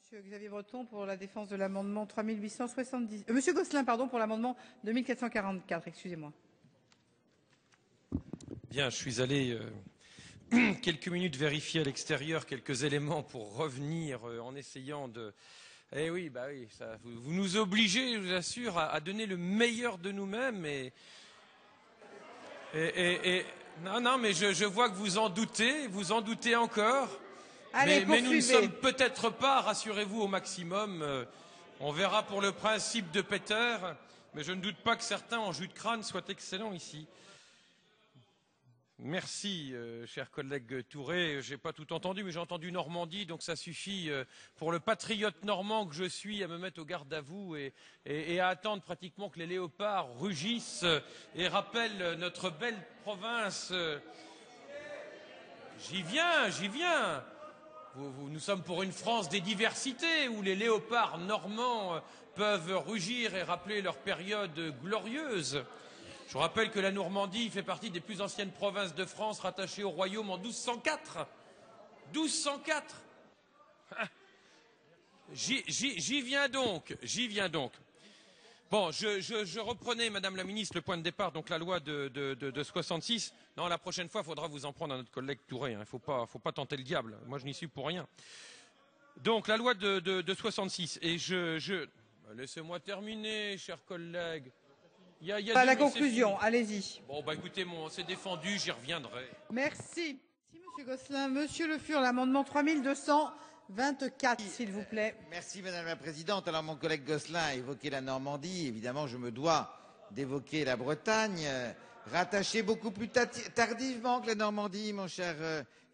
Monsieur Xavier Breton pour la défense de l'amendement 3870. Monsieur Gosselin, pardon, pour l'amendement 2444, excusez-moi. Bien, je suis allé quelques minutes vérifier à l'extérieur quelques éléments pour revenir en essayant de... Eh oui, bah oui, ça, vous nous obligez, je vous assure, à donner le meilleur de nous-mêmes non, mais je vois que vous en doutez encore. Allez, mais nous ne sommes peut-être pas, rassurez-vous, au maximum. On verra pour le principe de Peter, mais je ne doute pas que certains en jus de crâne soient excellents ici. Merci, cher collègue Touré. J'ai pas tout entendu, mais j'ai entendu Normandie, donc ça suffit pour le patriote normand que je suis à me mettre au garde à vous et à attendre pratiquement que les léopards rugissent et rappellent notre belle province. J'y viens. Nous sommes pour une France des diversités où les léopards normands peuvent rugir et rappeler leur période glorieuse. Je vous rappelle que la Normandie fait partie des plus anciennes provinces de France rattachées au royaume en 1204. 1204. J'y viens donc. Bon, je reprenais, Madame la Ministre, le point de départ, donc la loi de 66. Non, la prochaine fois, il faudra vous en prendre à notre collègue Touré. Il ne faut pas tenter le diable. Moi, je n'y suis pour rien. Donc, la loi de 66. Et laissez-moi terminer, chers collègues. Pas la conclusion, allez-y. Bon, bah écoutez, c'est défendu, j'y reviendrai. Merci. Monsieur Gosselin. Monsieur Le Fur, l'amendement 3224, s'il vous plaît. Merci Madame la Présidente. Alors mon collègue Gosselin a évoqué la Normandie. Évidemment, je me dois d'évoquer la Bretagne, rattachée beaucoup plus tardivement que la Normandie, mon cher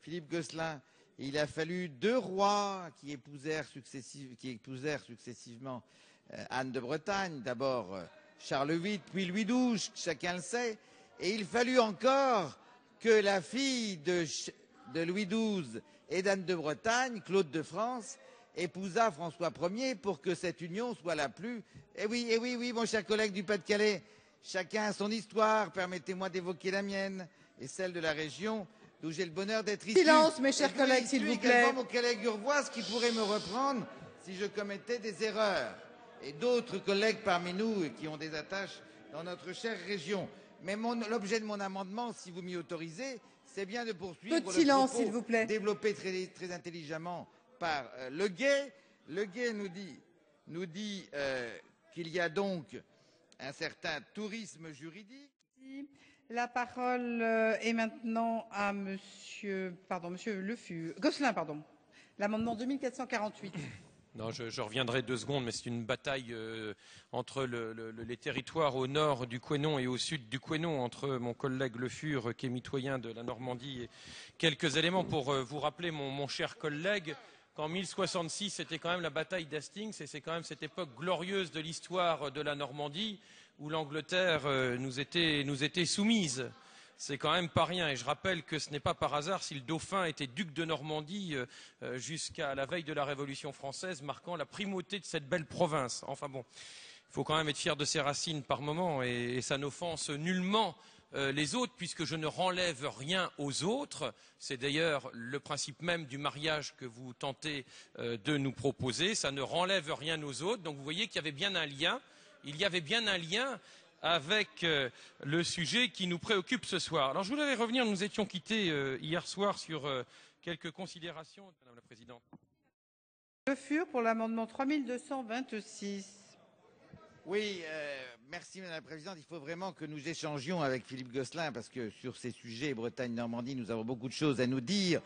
Philippe Gosselin. Il a fallu deux rois qui épousèrent successivement Anne de Bretagne. D'abord Charles VIII, puis Louis XII, chacun le sait. Et il fallut encore que la fille de Louis XII et d'Anne de Bretagne, Claude de France, épousa François Ier pour que cette union soit la plus... Eh oui, mon cher collègue du Pas-de-Calais, chacun a son histoire. Permettez-moi d'évoquer la mienne et celle de la région d'où j'ai le bonheur d'être issu. Silence, mes chers collègues, s'il vous plaît. Également mon collègue Urvoas qui pourrait me reprendre si je commettais des erreurs. Et d'autres collègues parmi nous qui ont des attaches dans notre chère région. Mais l'objet de mon amendement, si vous m'y autorisez, c'est bien de poursuivre peu de silence, s'il propos vous plaît. développé très intelligemment par Le Gay. Le Gay nous dit qu'il y a donc un certain tourisme juridique. La parole est maintenant à monsieur Le Fur. Gosselin, pardon. L'amendement 2448. Non, je reviendrai 2 secondes, mais c'est une bataille entre les territoires au nord du Couesnon et au sud du Couesnon, entre mon collègue Le Fur, qui est mitoyen de la Normandie, et quelques éléments pour vous rappeler, mon cher collègue, qu'en 1066, c'était quand même la bataille d'Hastings, et c'est quand même cette époque glorieuse de l'histoire de la Normandie, où l'Angleterre nous était soumise. C'est quand même pas rien. Et je rappelle que ce n'est pas par hasard si le dauphin était duc de Normandie jusqu'à la veille de la Révolution française, marquant la primauté de cette belle province. Enfin bon, il faut quand même être fier de ses racines par moment et ça n'offense nullement les autres, puisque je ne renlève rien aux autres. C'est d'ailleurs le principe même du mariage que vous tentez de nous proposer. Ça ne renlève rien aux autres. Donc vous voyez qu'il y avait bien un lien. Il y avait bien un lien avec le sujet qui nous préoccupe ce soir. Alors je voudrais revenir, nous étions quittés hier soir sur quelques considérations, Madame la Présidente. Le Fur pour l'amendement 3226. Oui, merci Madame la Présidente. Il faut vraiment que nous échangions avec Philippe Gosselin parce que sur ces sujets, Bretagne-Normandie, nous avons beaucoup de choses à nous dire.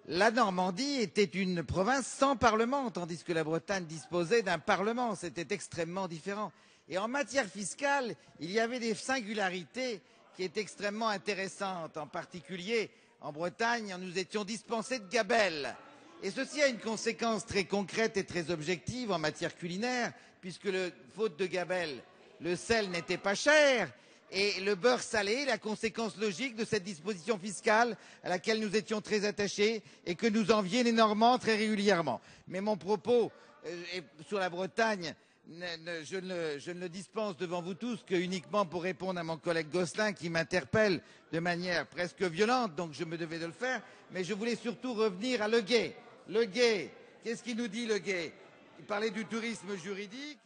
La Normandie était une province sans parlement, tandis que la Bretagne disposait d'un parlement. C'était extrêmement différent. Et en matière fiscale, il y avait des singularités qui étaient extrêmement intéressantes. En particulier, en Bretagne, nous étions dispensés de gabelle. Et ceci a une conséquence très concrète et très objective en matière culinaire, puisque faute de gabelle, le sel n'était pas cher. Et le beurre salé, la conséquence logique de cette disposition fiscale à laquelle nous étions très attachés et que nous enviaient les Normands très régulièrement. Mais mon propos sur la Bretagne, je ne le dispense devant vous tous que uniquement pour répondre à mon collègue Gosselin qui m'interpelle de manière presque violente, donc je me devais de le faire. Mais je voulais surtout revenir à Le Gay Qu'est-ce qu'il nous dit, le gay? Il parlait du tourisme juridique.